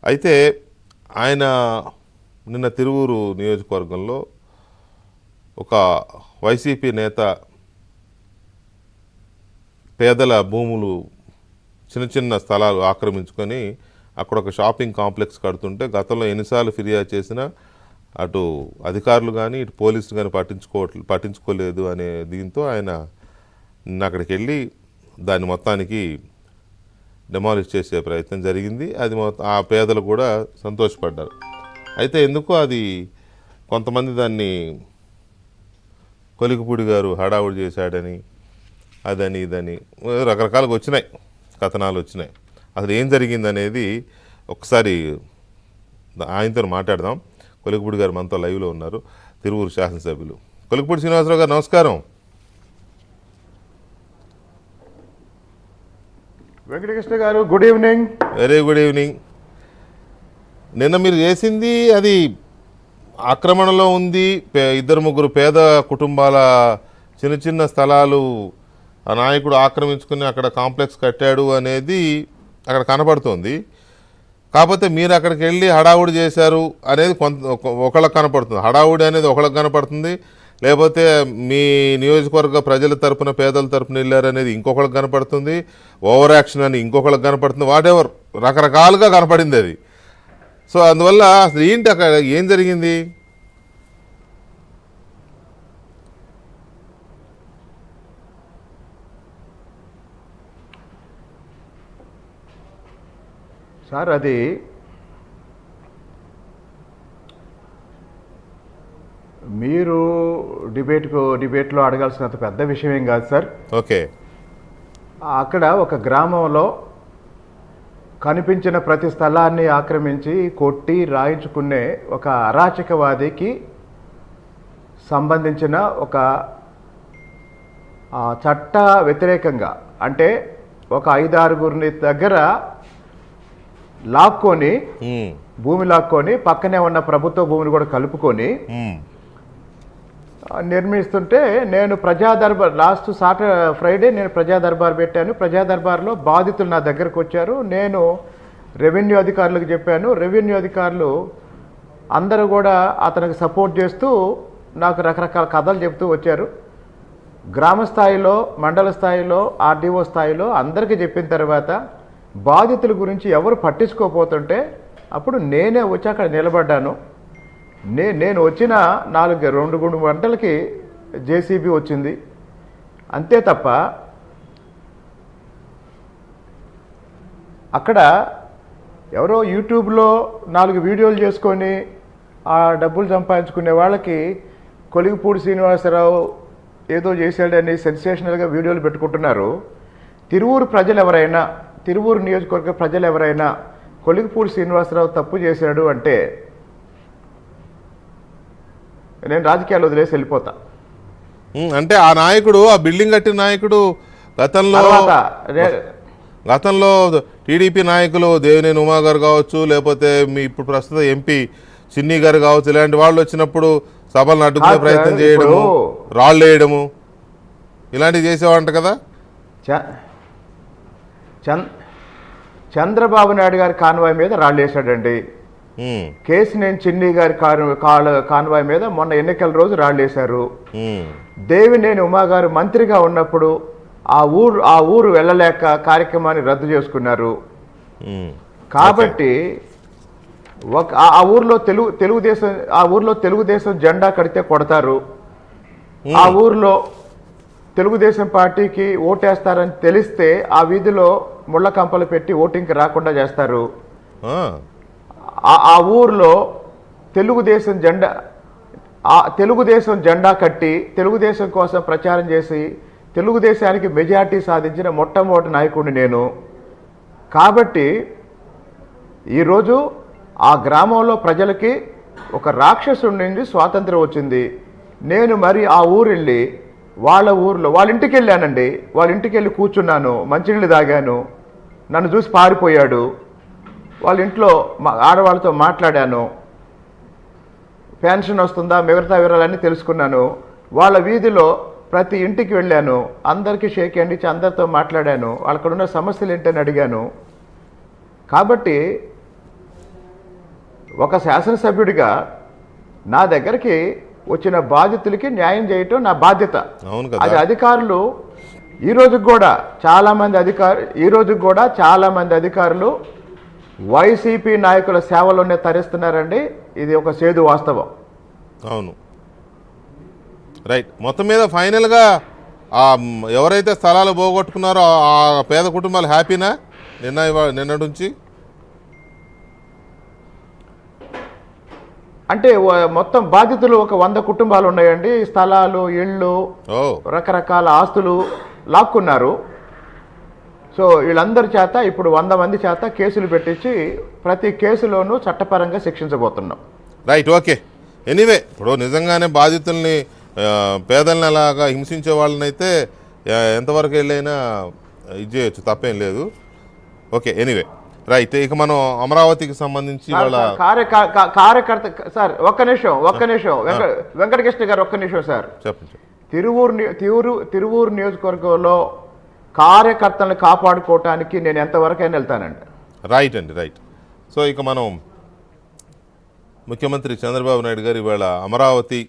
అయితే ఆయన నిన్న తిరువూరు నియోజకవర్గంలో ఒక వైసీపీ నేత పేదల భూములు చిన్న చిన్న స్థలాలు ఆక్రమించుకొని అక్కడ ఒక షాపింగ్ కాంప్లెక్స్ కడుతుంటే గతంలో ఎన్నిసార్లు ఫిర్యాదు చేసినా అటు అధికారులు కానీ ఇటు పోలీసులు కానీ పట్టించుకోలేదు అనే దీంతో ఆయన నిన్న అక్కడికి వెళ్ళి దాన్ని మొత్తానికి డెమాలిష్ చేసే ప్రయత్నం జరిగింది. అది ఆ పేదలు కూడా సంతోషపడ్డారు. అయితే ఎందుకో అది కొంతమంది దాన్ని కొలికిపూడి గారు హడావుడి చేశాడని అదని ఇదని రకరకాలుగా వచ్చినాయి, కథనాలు వచ్చినాయి. అసలు ఏం జరిగిందనేది ఒకసారి ఆయనతో మాట్లాడదాం. కొలికిపూడి గారు మనతో లైవ్లో ఉన్నారు, తిరువూరు శాసనసభ్యులు. కొలికిపూడి శ్రీనివాసరావు గారు నమస్కారం. వెంకటకృష్ణ గారు good evening. Very good evening. నిన్న మీరు చేసింది అది ఆక్రమణలో ఉంది. ఇద్దరు ముగ్గురు పేద కుటుంబాల చిన్న చిన్న స్థలాలు ఆ నాయకుడు ఆక్రమించుకుని అక్కడ కాంప్లెక్స్ కట్టాడు అనేది అక్కడ కనపడుతుంది. కాకపోతే మీరు అక్కడికి వెళ్ళి హడావుడి చేశారు అనేది ఒకళ్ళకి కనపడుతుంది. హడావుడి అనేది ఒకళ్ళకి కనపడుతుంది. లేకపోతే మీ నియోజకవర్గ ప్రజల తరపున పేదల తరపున వెళ్ళారు అనేది ఇంకొకళ్ళకి కనపడుతుంది. ఓవర్ యాక్షన్ అని ఇంకొకళ్ళకి కనపడుతుంది. వాటెవర్ రకరకాలుగా కనపడింది అది. సో అందువల్ల అసలు ఏంటి అక్కడ ఏం జరిగింది? సార్ అది మీరు డిబేట్లో అడగాల్సినంత పెద్ద విషయం ఏం కాదు సార్. ఓకే. అక్కడ ఒక గ్రామంలో కనిపించిన ప్రతి స్థలాన్ని ఆక్రమించి కొట్టి రాయించుకునే ఒక అరాచకవాదికి సంబంధించిన ఒక చట్ట వ్యతిరేకంగా, అంటే ఒక 5-6 దగ్గర లాక్కొని భూమి లాక్కొని పక్కనే ఉన్న ప్రభుత్వ భూమిని కూడా కలుపుకొని నిర్మిస్తుంటే నేను ప్రజా దర్బార్ లాస్ట్ ఫ్రైడే నేను ప్రజా దర్బార్ పెట్టాను. ప్రజా దర్బార్లో బాధితులు నా దగ్గరకు వచ్చారు. నేను రెవెన్యూ అధికారులకు చెప్పాను. రెవెన్యూ అధికారులు అందరూ కూడా అతనికి సపోర్ట్ చేస్తూ నాకు రకరకాల కథలు చెప్తూ వచ్చారు. గ్రామ స్థాయిలో, మండల స్థాయిలో, ఆర్డీఓ స్థాయిలో అందరికీ చెప్పిన తర్వాత బాధితుల గురించి ఎవరు పట్టించుకోపోతుంటే అప్పుడు నేనే వచ్చి అక్కడ నిలబడ్డాను. నేను వచ్చిన 2-3 గంటలకి జేసీబీ వచ్చింది. అంతే తప్ప అక్కడ ఎవరో యూట్యూబ్లో 4 వీడియోలు చేసుకొని ఆ డబ్బులు సంపాదించుకునే వాళ్ళకి కొలికిపూడి శ్రీనివాసరావు ఏదో చేశాడని సెన్సేషనల్గా వీడియోలు పెట్టుకుంటున్నారు. తిరువూరు ప్రజలు ఎవరైనా, తిరువూరు నియోజకవర్గ ప్రజలు ఎవరైనా కొలికిపూడి శ్రీనివాసరావు తప్పు చేశాడు అంటే నేను రాజకీయాలు వదిలేసి వెళ్ళిపోతా. అంటే ఆ నాయకుడు, ఆ బిల్డింగ్ కట్టిన నాయకుడు గతంలో టీడీపీ నాయకులు దేవినేని ఉమా గారు కావచ్చు, లేకపోతే మీ ఇప్పుడు ప్రస్తుత ఎంపీ చిన్ని గారు కావచ్చు, ఇలాంటి వాళ్ళు వచ్చినప్పుడు సభలను అడ్డుకునే ప్రయత్నం చేయడము, రాళ్ళు వేయడము ఇలాంటివి చేసేవాడంట కదా. చంద్రబాబు నాయుడు గారి కాన్వాయ్ మీద రాళ్ళు వేశాడండి. కేసినేని చిన్ని గారి కాన్వాయ్ మీద మొన్న ఎన్నికల రోజు రాళ్ళు వేశారు. దేవినేని ఉమా గారు మంత్రిగా ఉన్నప్పుడు ఆ ఊరు వెళ్ళలేక కార్యక్రమాన్ని రద్దు చేసుకున్నారు. కాబట్టి ఆ ఊర్లో తెలుగుదేశం జెండా కడితే కొడతారు. ఆ ఊర్లో తెలుగుదేశం పార్టీకి ఓటేస్తారని తెలిస్తే ఆ వీధిలో ముళ్ళ కంపలు పెట్టి ఓటింగ్కి రాకుండా చేస్తారు. ఆ ఊర్లో తెలుగుదేశం జెండా కట్టి తెలుగుదేశం కోసం ప్రచారం చేసి తెలుగుదేశానికి మెజార్టీ సాధించిన మొట్టమొదటి నాయకుడిని నేను. కాబట్టి ఈరోజు ఆ గ్రామంలో ప్రజలకి ఒక రాక్షసుడి నుండి స్వాతంత్రం వచ్చింది. నేను మరి ఆ ఊరు వెళ్ళి వాళ్ళ ఇంటికి వెళ్ళానండి. వాళ్ళ ఇంటికి వెళ్ళి కూర్చున్నాను, మంచినీళ్ళు తాగాను. నన్ను చూసి పారిపోయాడు. వాళ్ళ ఇంట్లో ఆడవాళ్ళతో మాట్లాడాను. పెన్షన్ వస్తుందా, మిగతా వివరాలన్నీ తెలుసుకున్నాను. వాళ్ళ వీధిలో ప్రతి ఇంటికి వెళ్ళాను, అందరికీ షేక్ హ్యాండ్ ఇచ్చి అందరితో మాట్లాడాను. వాళ్ళకున్న సమస్యలు ఏంటని అడిగాను. కాబట్టి ఒక శాసనసభ్యుడిగా నా దగ్గరికి వచ్చిన బాధితులకి న్యాయం చేయటం నా బాధ్యత. అవును అది కదా. అధికారులు ఈ రోజుకి కూడా చాలా మంది అధికారులు వైసీపీ నాయకుల సేవలోనే తరిస్తున్నారండి. ఇది ఒక సేదు వాస్తవం. అవును, రైట్. మొత్తం మీద ఫైనల్గా ఎవరైతే స్థలాలు పోగొట్టుకున్నారో ఆ పేద కుటుంబాలు హ్యాపీనా నిన్న నుంచి? అంటే మొత్తం బాధితులు ఒక 100 కుటుంబాలు ఉన్నాయండి. స్థలాలు, ఇళ్ళు, ఓ, రకరకాల ఆస్తులు లాక్కున్నారు. సో వీళ్ళందరి చేత ఇప్పుడు 100 మంది చేత కేసులు పెట్టించి ప్రతి కేసులోనూ చట్టపరంగా శిక్షించబోతున్నాం. Right, okay. ఎనీవే, ఇప్పుడు నిజంగానే బాధితుల్ని పేదల్ని అలాగా హింసించే వాళ్ళని అయితే ఎంతవరకు వెళ్ళైనా ఇది చేయొచ్చు, తప్పేం లేదు. Okay, anyway, right. ఇక మనం అమరావతికి సంబంధించి వాళ్ళ కార్యకర్త సార్ ఒక్క నిమిషం వెంకటకృష్ణ గారు ఒక్క నిమిషం సార్. చెప్పండి. తిరువూరు నియోజకవర్గంలో కార్యకర్తలను కాపాడుకోవటానికి నేను ఎంతవరకైనా వెళ్తానండి. రైట్ అండి, రైట్. సో ఇక మనం ముఖ్యమంత్రి చంద్రబాబు నాయుడు గారు ఇవాళ అమరావతి